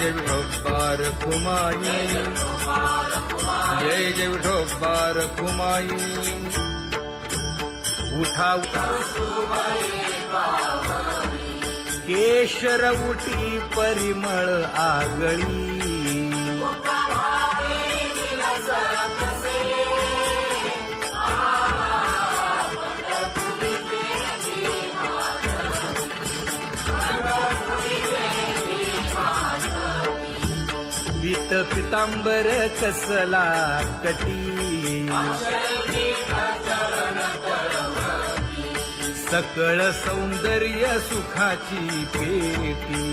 जय विठोबार कुमाई, जय जय विठोबार कुमाई. उठा केशर उठी परिमळ आगळी, पीत पितांबर कसला कटी, सकळ सौंदर्य सुखाची पेटी.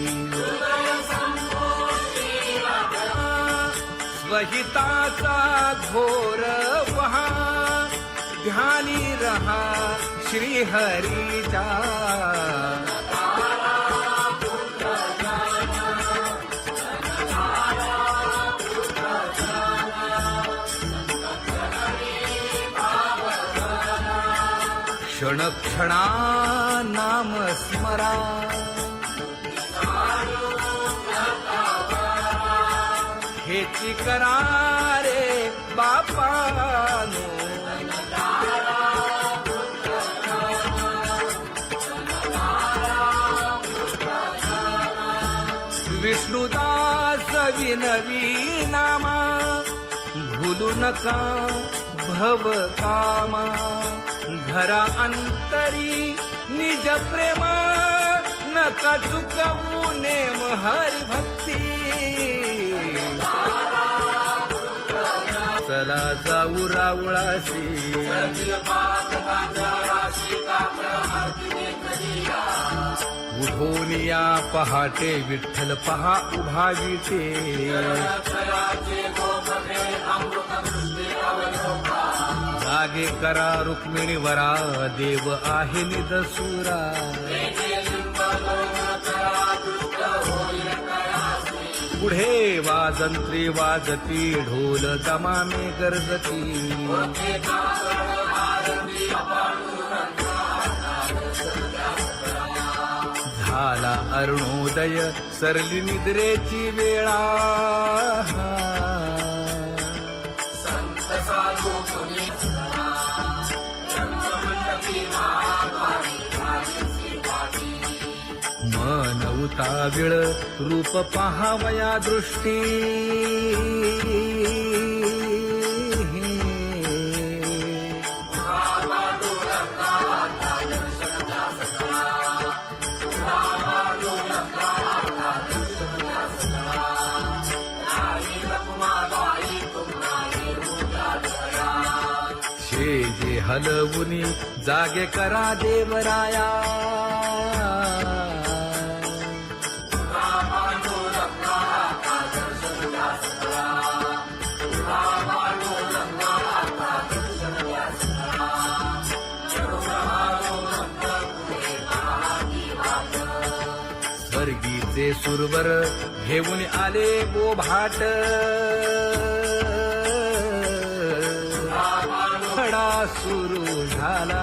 स्वहिताचा घोर वहा, ध्यानी रहा श्रीहरीचा. क्षण क्षणा नाम स्मरा, हेची करा रे बापानो. विष्णुदास विनवी नामा, भूलू नका भव कामा. घरा अंतरी निज प्रेम, नका चुकवू नेम हरी भक्ती. चला जाऊ रावळाशी, उठून या पहाटे विठ्ठल पहा उभा विटे. जागे करा रुक्मिणी वरा, देव आहे निदसुरा. पुढे वाजंत्री वाजती, ढोल दमामे गरजती. झाला अरुणोदय, सरली निद्रेची वेळा. मन उताविळ रूप पहावया दृष्टी. जे हलवुनी जागे करा देवराया. स्वर्गीचे सुरवर घेऊन आले गोभाट. खडा सुरू झाला,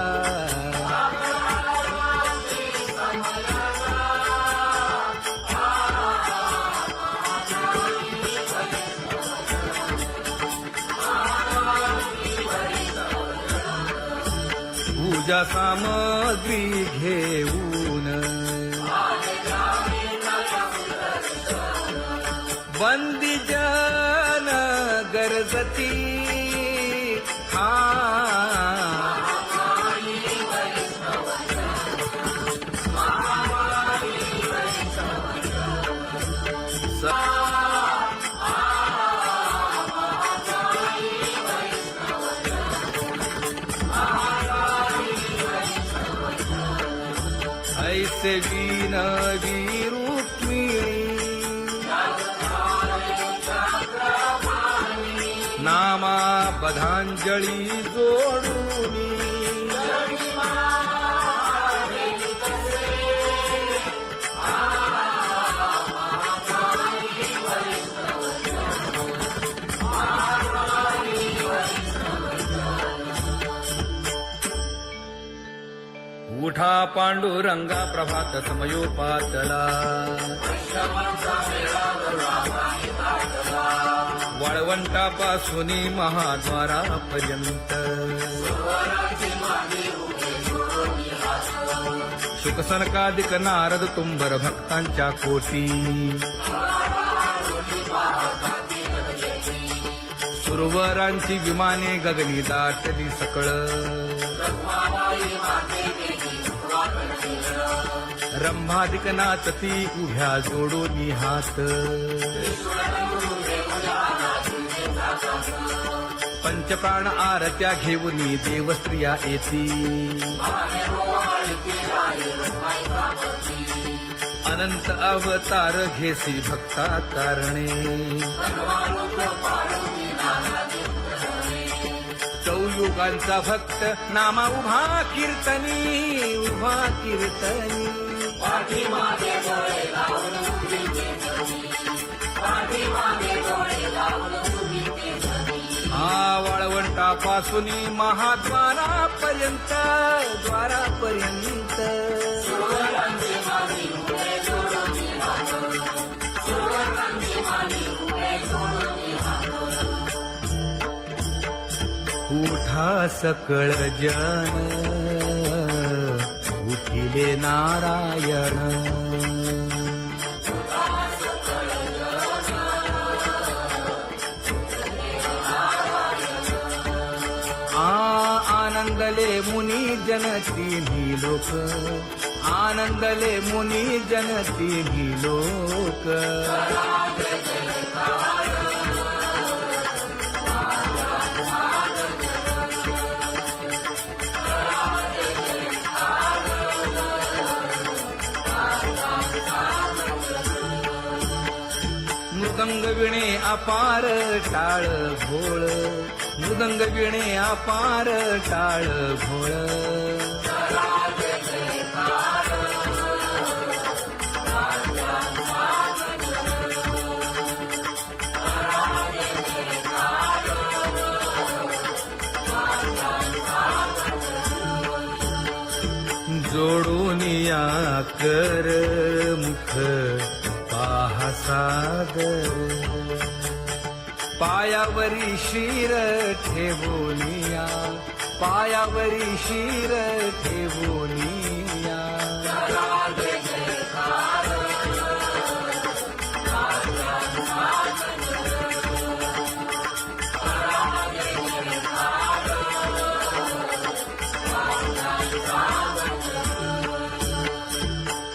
पूजा सामग्री घेऊन. बंदी जन गरजती, ऐसे विनवी रुक्मिणी, नामा बधांजळी जोडूनी. उठा पांडुरंगा प्रभात समयोपातला. वाळवंटापासून महाद्वारापर्यंत शुकसनकादिक नारद तुंबर भक्तांच्या कोटी सुरवरांची विमाने गगनी दाटली सकळ रंभादिक नाचती उभ्या जोडोनी हात पंचप्राण आरत्या घेऊनी देवस्त्रिया येती अनंत अवतार घेसी भक्ता कारणे चौयुगांचा भक्त नामा उभा कीर्तनी उभा कीर्तनी वाळवंटापासून महाद्वारापर्यंत द्वारापर्यंत उठा सकळ जन उठिले नारायण आनंदले मुनी जन तिन्ही लोक आनंदले मुनी जन तिन्ही लोक मृदंग विणे अपार टाळ भोळ मृदंग विणे अपार टाळ भोळ जोडूनिया कर मुख पाहा सादर पायावरी शिर ठेवोनिया पायावरी शिर ठेवोनिया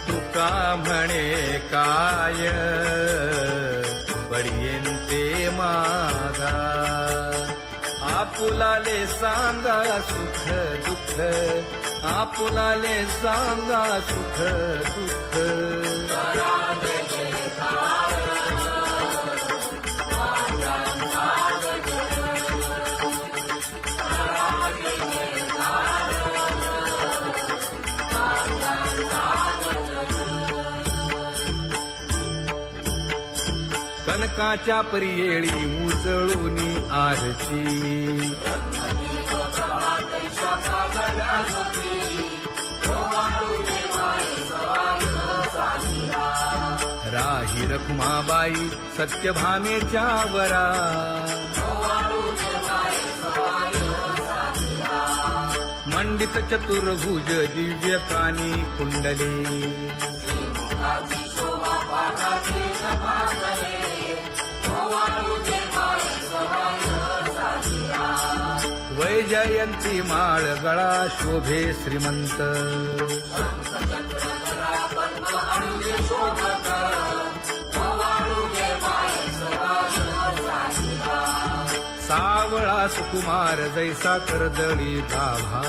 तुका म्हणे काय बडियेंते मागा आपुलाले सांगा सुख दुःख आपुलाले सांगा सुख दुःख कनकाच्या परियेळी उजळूनी आरती राही रखुमाबाई सत्यभामेच्या वरा मंडित चतुर्भुज दिव्य कानी कुंडले वैजयंती माळ गळा शोभे श्रीमंत सावळा सुकुमार जैसा कर्दळी गाभा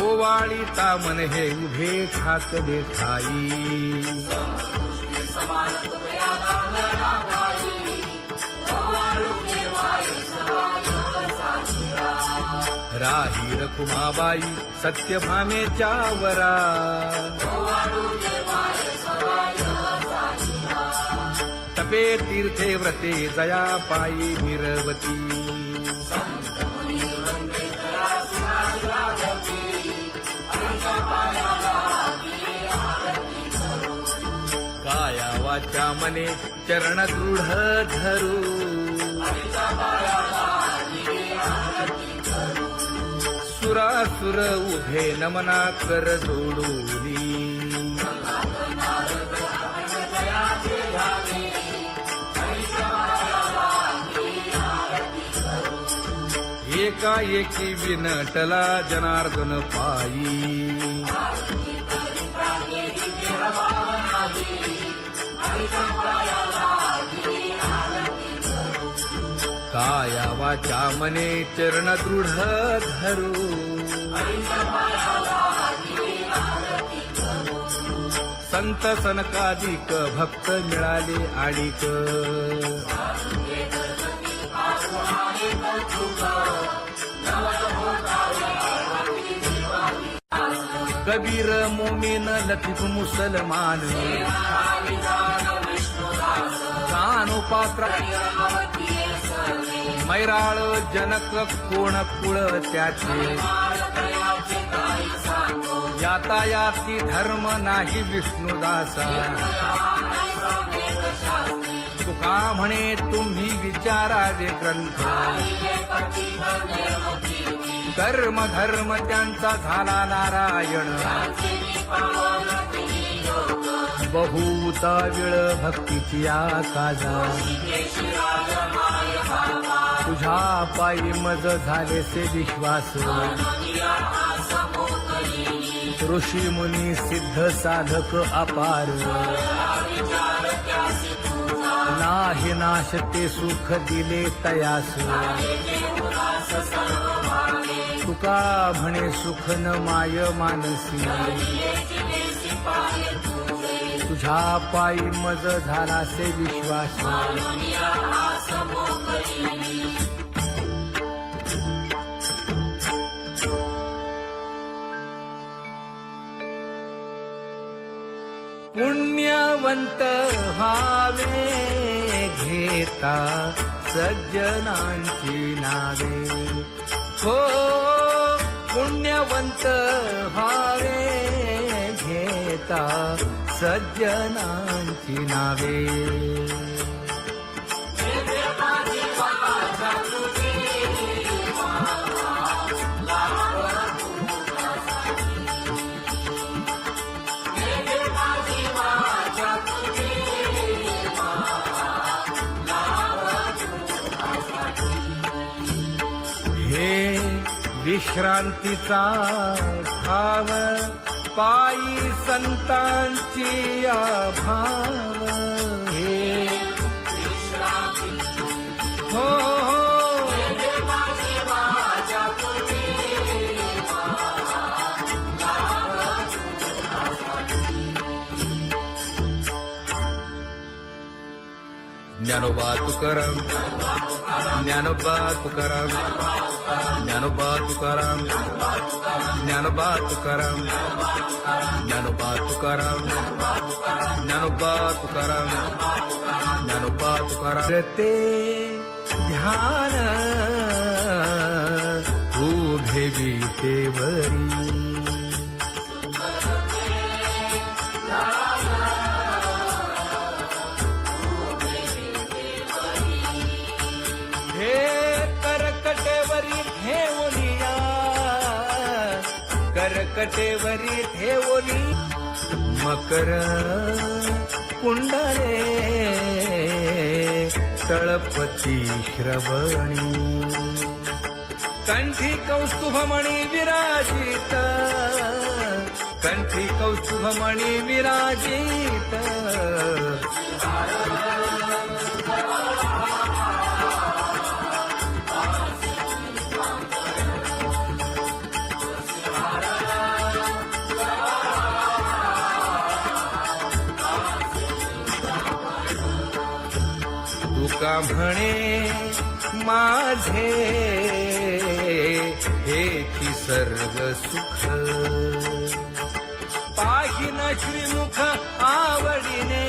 ओवाळी तामन हे उभे ठाकले ठाई राही रखुमाबाई सत्यभामेच्या वरा तपे तीर्थे व्रते जया पायी निरवती राही मने चरण दृढ धरू सुरासुर उभे नमना कर जोडूनी एकाएकी विनटला जनार्दन पायी काया वाचा मने चरण दृढ धरू संत सनकादिक भक्त मिळाले आणिक कबीर मोमीन लतीफ मुसलमान कानोपात्रा मैराळ जनक कोण कुळ त्याचे यातायाती धर्म नाही विष्णुदासा तुका म्हणे तुम्ही विचारावे ग्रंथ कर्म धर्म त्यांचा झाला नारायण बहुता वेळ भक्तीची आकाजा तुझ्या पायी मज झाले से विश्वास ऋषी मुनी सिद्ध साधक अपार नाही नाश ते सुख दिले तयास तुका म्हणे सुख न माय मानसी तुझ्या पायी मज झाला से विश्वास पुण्यवंत व्हावे घेता सज्जनांची नावे हो पुण्यवंत व्हावे घेता सज्जनांची नावे हे विश्रांतीचा भाव पायी संतांची अभाव हे हो ज्ञानोबा तुकाराम ज्ञानोबा तुकाराम ज्ञानोबा तुकाराम ज्ञानोबा तुकाराम ज्ञानोबा तुकाराम ज्ञानोबा तुकाराम ज्ञानोबा तुकाराम ते ध्यान उभे विटेवरी करकटेवरी ठेवली मकर कुंडले तळपती श्रवणी कंठी कौस्तुभमणी विराजित कंठी कौस्तुभमणी विराजित तुका म्हणे माझे हेची सर्व सुख पाहिना श्रीमुख आवडीने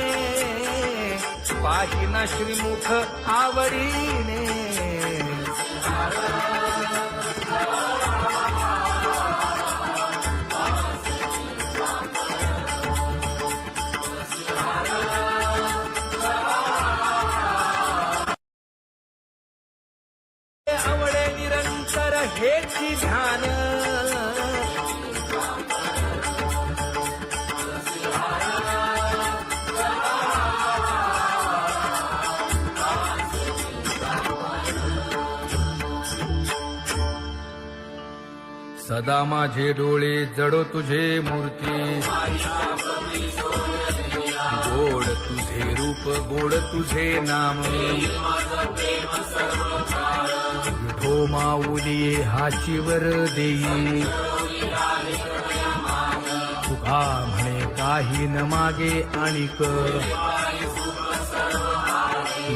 पाहिना श्रीमुख आवडीने तेची ध्यान सदा माझे डोळे जडो तुझे मूर्ती गोड तुझे रूप गोड तुझे नाम विठो माऊली हाचीवर देई तुका म्हणे काही न मागे आणिक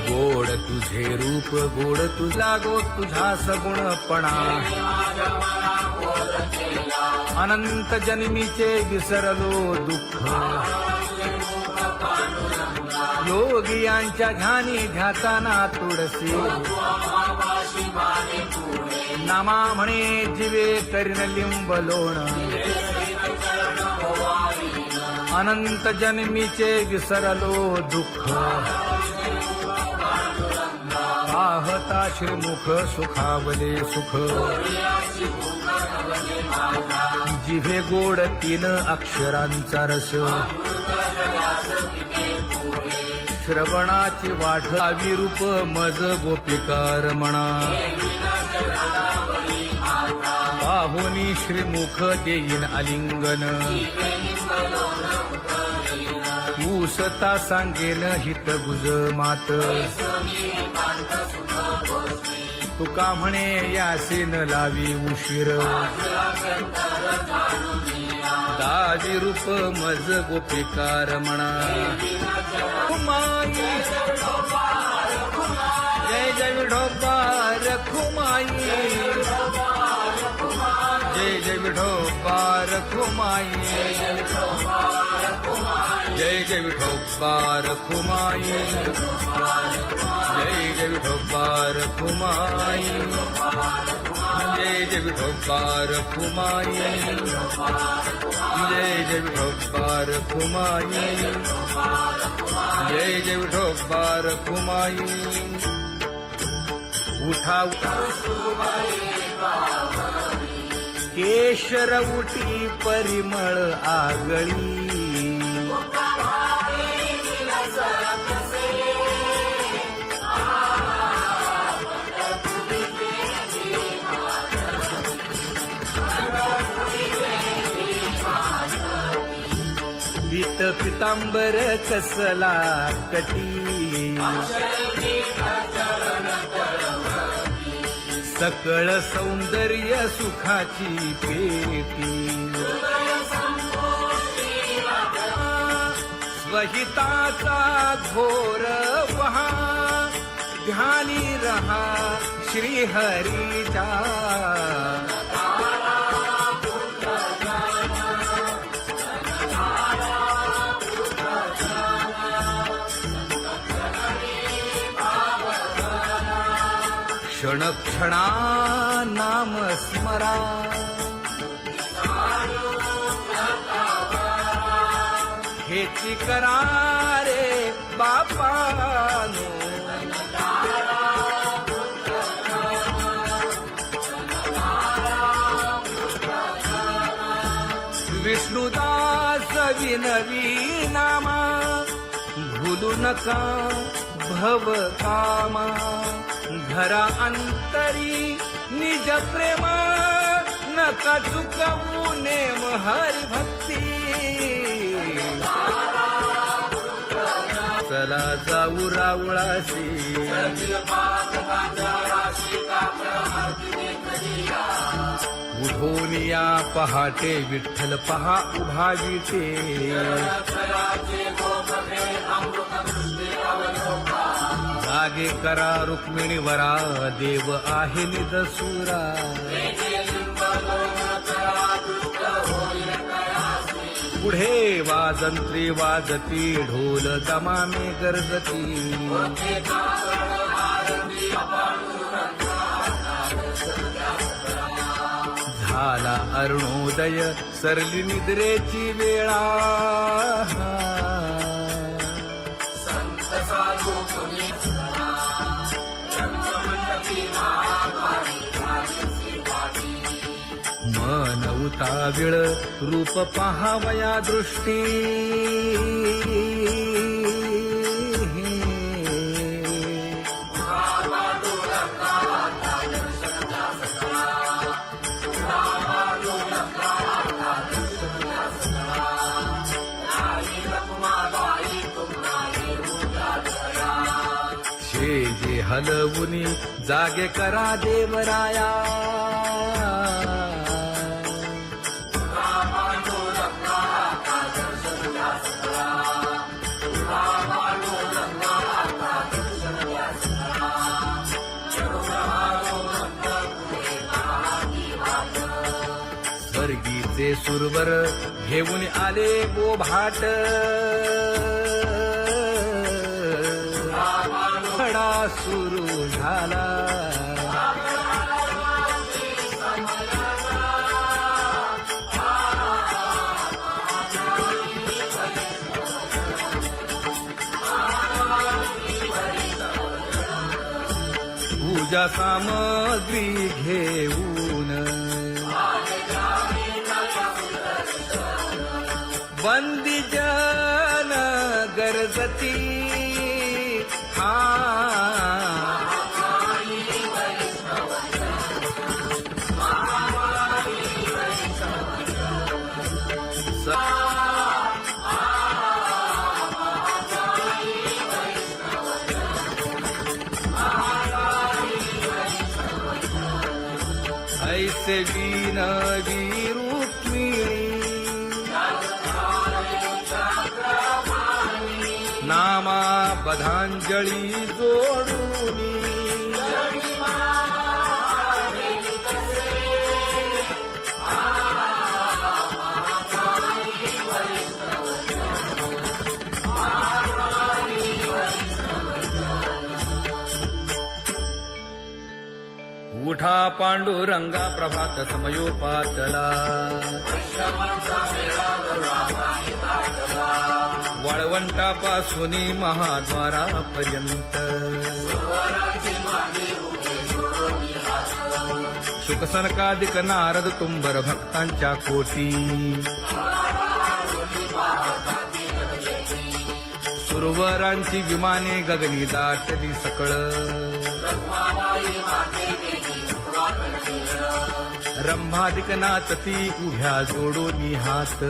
गोड तुझे रूप गोड तुझा गो तुझा सगुणपणा अनंत जन्मीचे विसरलो दुःख योगियांच्या ध्यानी ध्याताना तुळसी नामा म्हणे जीवे करीन लिंब लोण अनंत जन्मीचे विसरलो दुःख पाहता श्रीमुख सुखावले सुख जिभे गोड 3 अक्षरांचा रस श्रवणाची वाढ विरूप मज गोपिकार म्हणा पाहुनी श्रीमुख देईन आलिंगन ऊसता सांगेन हित गुज मात तुका म्हणे यासीन लावी उशीर दाजी रूप मज गोपिकार म्हणा जय जय विठोबा रखुमाई जय जय विठोबा रखुमाई जय जय विठोबा रखुमाई जय जय विठोबा रखुमाई जय जय विठोबा रखुमाई जय जय विठोबा रखुमाई जय जय विठोबा रखुमाई उठा केशर उठी परिमळ आगळी पीत पितांबर कसला कटी सकळ सौंदर्य सुखाची पेटी स्वहिताचा घोर वहा ध्यानी रहा श्रीहरीचा क्षण क्षणा नाम स्मरा हेची करा रे बापानो विष्णुदास विनवी नामा भूलू नका भव कामा घरा अंतरी निज प्रेम नका चुकवू नेम हरी भक्ती चला जाऊ रावळाशी उठोनिया पहाटे विठ्ठल पहा उभा विटे जागे करा रुक्मिणी वरा देव आहे निदसुरा पुढे वाजंत्री वाजती ढोल दमामे गरजती झाला अरुणोदय सरली निद्रेची वेळा अमृताविळ रूप पहावया दृष्टी जे हलवुनी जागे करा देवराया स्वर्गीचे सुरवर घेऊन आले बोभाट खडा सुरू झाला पूजा सामग्री घेऊन बंदी जन गरजती ऐसे विनवी रुक्मिणी नामा बधांजळी जोडूनी उठा पांडुरंगा प्रभात समयोपातला वाळवंटापासून महाद्वारापर्यंत शुकसनकादिक नारद तुंबर भक्तांच्या कोटी सुरवरांची विमाने गगनी दाटली सकळ रंभादिक नाचती उभ्या जोडूनी हात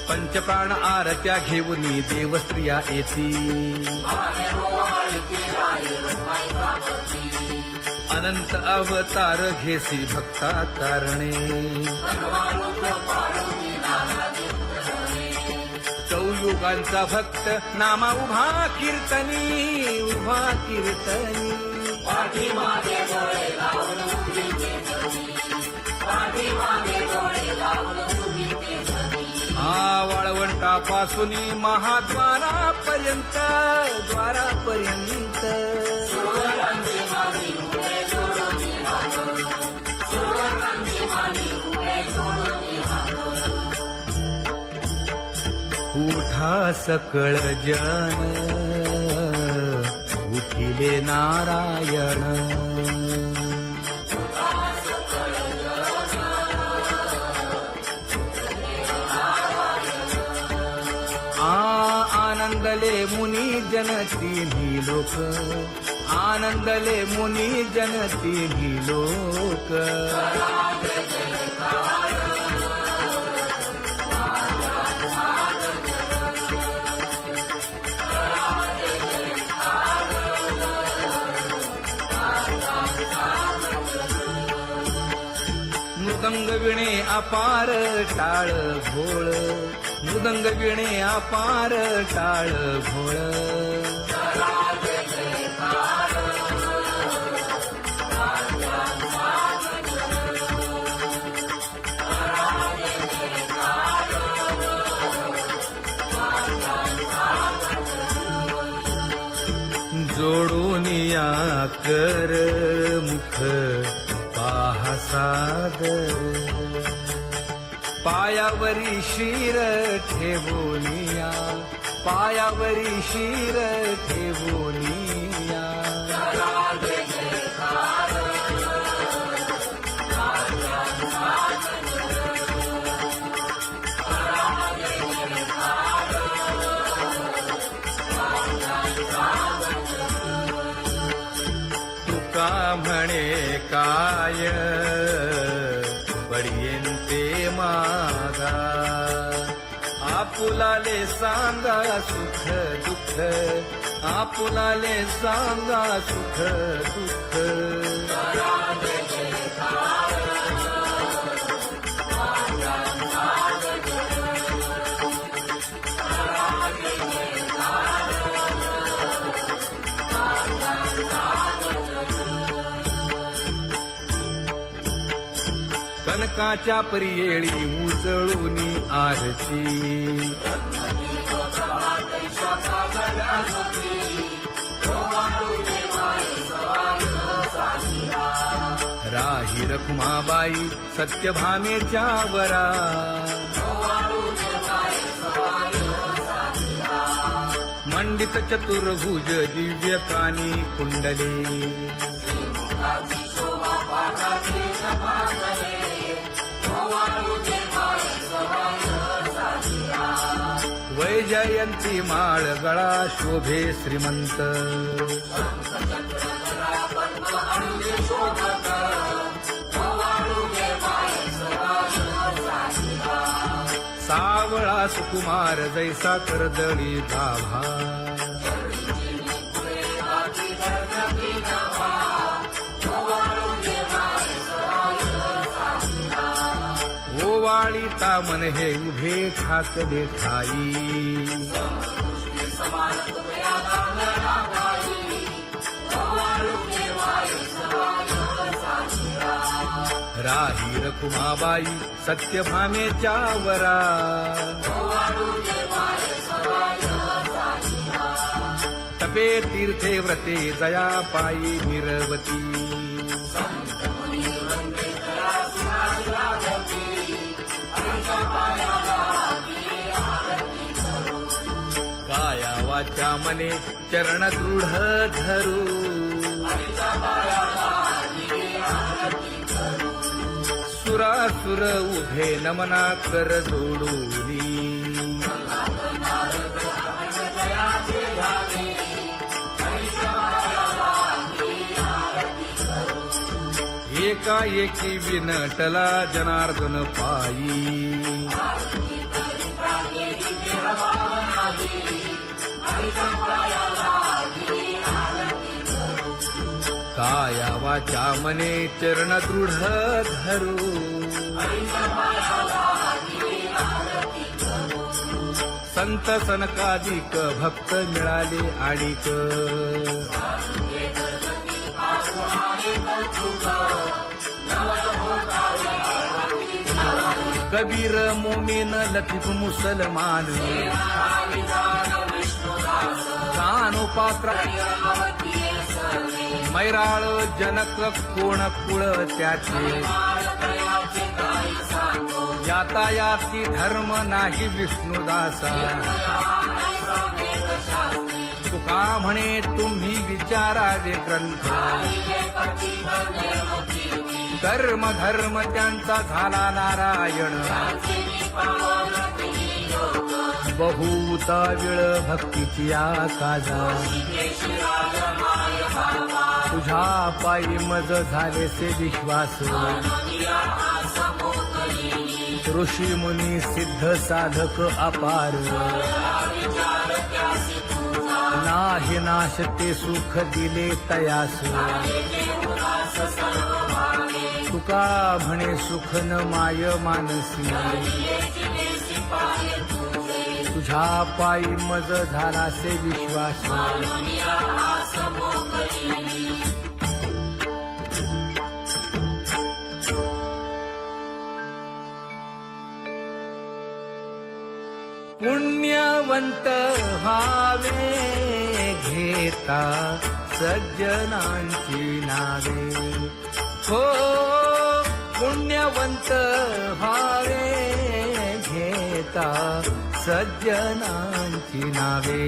पंचप्राण आरत्या घेऊनी देवस्त्रिया येती अनंत अवतार घेसी भक्ता तारणे चौयुगांचा भक्त नामा उभा कीर्तनी उभा कीर्तनी वाळवंटापासून महाद्वारापर्यंत द्वारापर्यंत उठा सकळ जन उठिले नारायण आनंदले मुनी जन तिन्ही लोक आनंदले मुनी जन तिन्ही लोक मृदंग विणे अपार टाळ भोळ मृदंग विणे अपार टाळ भोळ जोडून या कर मुख पाहा सादर पायावरी शिर ठेवोनिया पायावरी शिर ठेवोनिया तुका म्हणे काय पडियेंते मागा आपुलाले सांगा सुख दुःख आपुलाले सांगा सुख दुःख कनकाच्या परियेळी उजळूनी आरती राही रखुमाबाई सत्यभामेच्या वरा मंडित चतुर्भुज दिव्य कानी कुंडले वैजयंती माळ गळा शोभे श्रीमंत सावळा सुकुमार जैसा कर्दळी गाभा ओवाळी तामन हे उभे ठाकले ठाई राही रखुमाबाई सत्यभामेच्या वरा तपे तीर्थे व्रते जया पायी निरवती काया वाचा मने चरण दृढ धरू सुरासुर उभे नमना कर जोडूनी एकाएकी विनटला जनार्दन पायी काया वाचा मने चरण दृढ धरू संत सनकादिक भक्त मिळाले आणिक कबीर मोमीन लतीफ मुसलमान कानोपात्र मैराळ जनक कोण कुळ त्याचे यातायाती धर्म नाही विष्णुदासा तुका म्हणे तुम्ही विचारावे ग्रंथ कर्म धर्म त्यांचा झाला नारायण बहुता वेळ भक्तीची आकाजा तुझ्या पायी मज झाले से विश्वास ऋषी मुनी सिद्ध साधक अपार नाही नाश ते सुख दिले तयास तुका म्हणे सुख न माय मानसी तुझ्या पायी मज झाला से विश्वास पुण्यवंत व्हावे घेता सज्जनांची नावे हो पुण्यवंत व्हावे घेता सज्जनांची नावे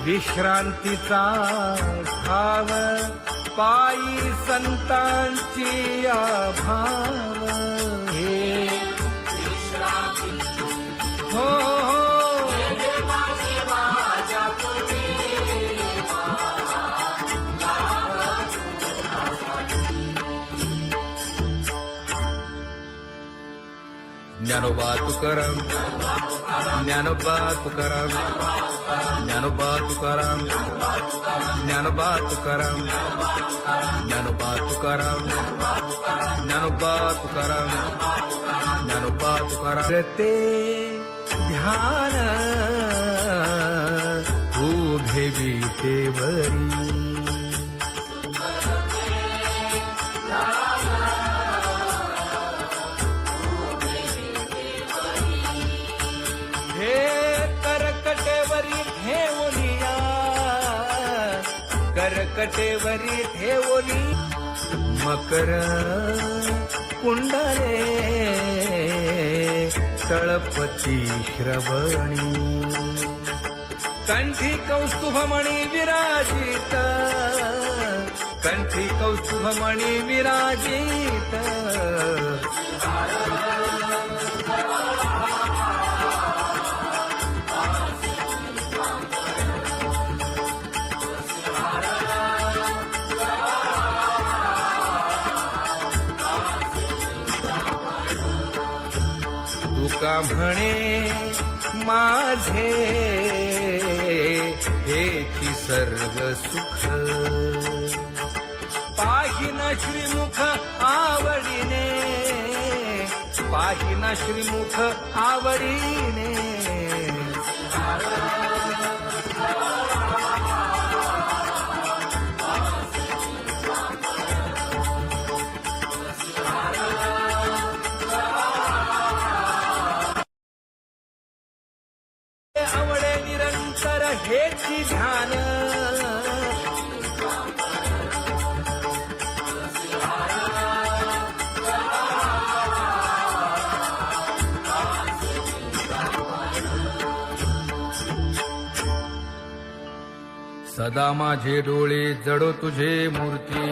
विश्रांतीचा ठाव पायी संतांची भाव हे हो ज्ञानोबा तुकाराम ज्ञानोबा तुकाराम ज्ञानोबा तुकाराम ज्ञानोबा तुकाराम ज्ञानोबा तुकाराम ज्ञानोबा तुकाराम ज्ञानोबा तुकाराम ते ध्यान उभे विटेवरी करकटेवरी ठेवली मकर कुंडले तळपती श्रवणी कंठी कौस्तुभमणी विराजित कंठी कौस्तुभमणी विराजित तुका म्हणे माझे हेची सर्व सुख पाहिन श्रीमुख आवडीने पाहिन श्रीमुख आवडीने आवडे निरंतर हेची ध्यान सदा माझे डोळे जडो तुझे मूर्ती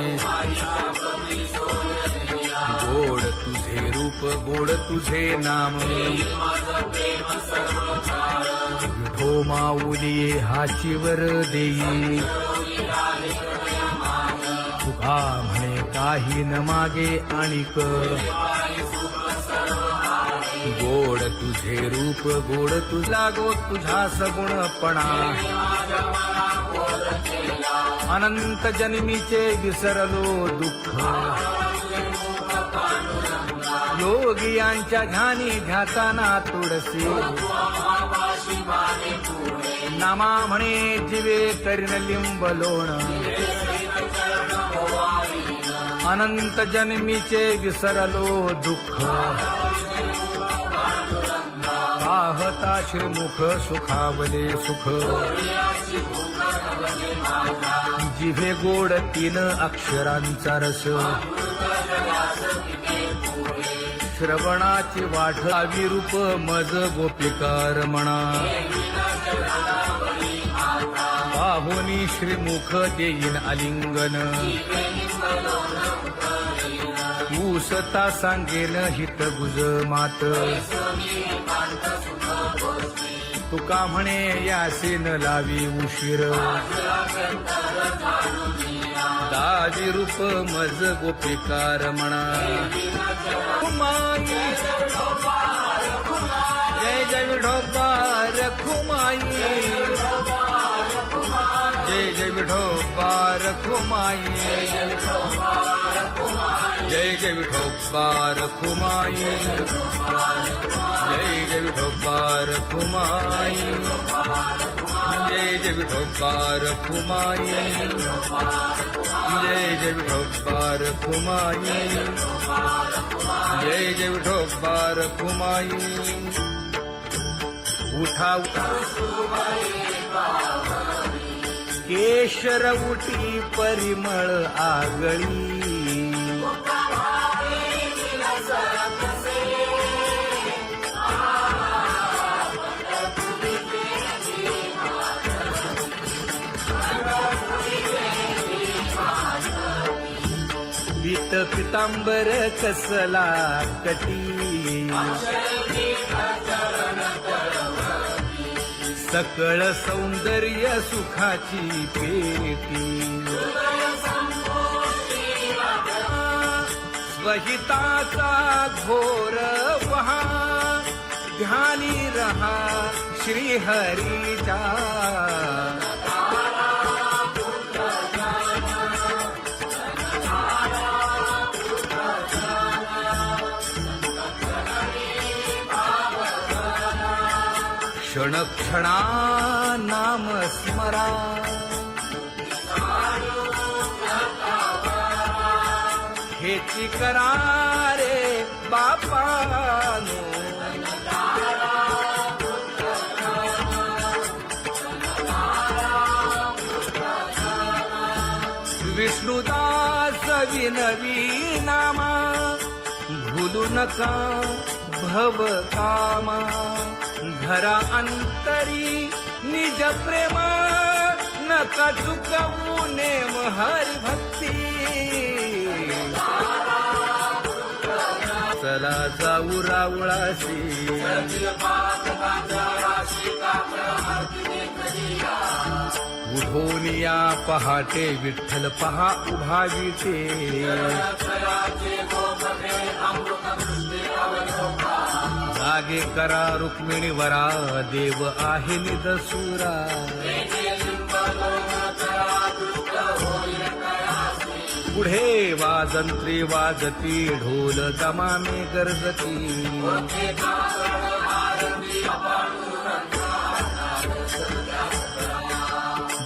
गोड तुझे रूप गोड तुझे नाम विठो माऊली हाचीवर देई तुका म्हणे काही न मागे आणिक गोड तुझे रूप गोड तुझा गो तुझा सगुणपणा अनंत जन्मीचे विसरलो दुःख योगियांच्या ध्यानी ध्याताना तुळसी नामा म्हणे जीवे करीन लिंब लोण अनंत जन्मीचे विसरलो दुःख पाहता श्रीमुख सुखावले सुख जिभे गोड 3 अक्षरांचा रस श्रवणाची वाट विरूप मज गोपिकार म्हणा पाहुनी श्रीमुख देईन आलिंगन ऊसता सांगेन हित गुज मात तुका म्हणे यासे न लावी उशीर दाजी रूप मज गोपिकार म्हणा जय जय विठोबा रखुमाई जय जय विठोबा रखुमाई जय जय विठोबा रखुमाई जय जय विठोबा रखुमाई जय जय विठोबा रखुमाई जय जय विठोबा रखुमाई जय जय विठोबा रखुमाई उठा केशर उठी परिमळ आगळी पीत पितांबर कसला कटी सकळ सौंदर्य सुखाची पेटी स्वहिताचा घोर वहा ध्यानी रहा श्रीहरीचा क्षणक्षणा नाम स्मरा हेची करा रे बापानो विष्णुदास विनवी नामा भूलू नका भव कामा घरा अंतरी निज प्रेम नका चुकवू नेम हरी भक्ती चला जाऊ रावळाशी उठोनिया पहाटे विठ्ठल पहा उभा विटे जागे करा रुक्मिणी वरा देव आहे निदसुरा पुढे वाजंत्री वाजती ढोल दमामे गरजती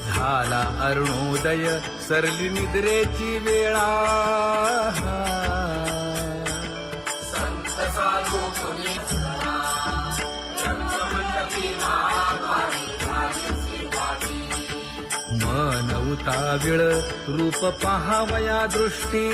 झाला अरुणोदय सरली निद्रेची वेळा मन उताविळ रूप पहावया दृष्टी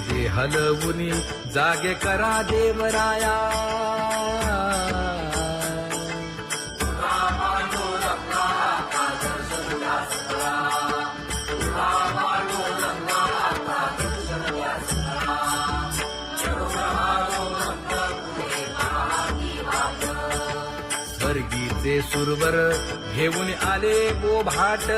जे हलवुनी जागे करा देवराया स्वर्गीचे सुरवर घेऊन आले बोभाट